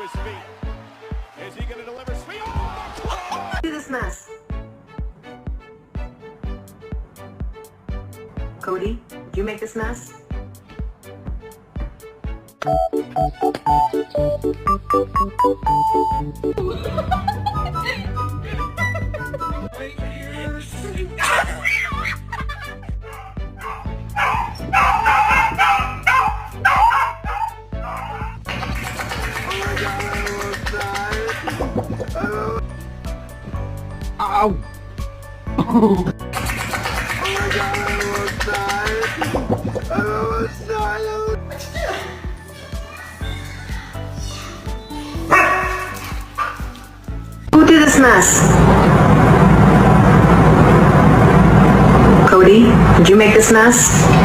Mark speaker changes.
Speaker 1: his feet. Is he going to deliver speed? Oh!
Speaker 2: Do this mess. Cody, did you make this mess?
Speaker 3: Ow!
Speaker 4: Oh my god, I almost died. I almost died.
Speaker 2: Who did this mess? Cody, did you make this mess?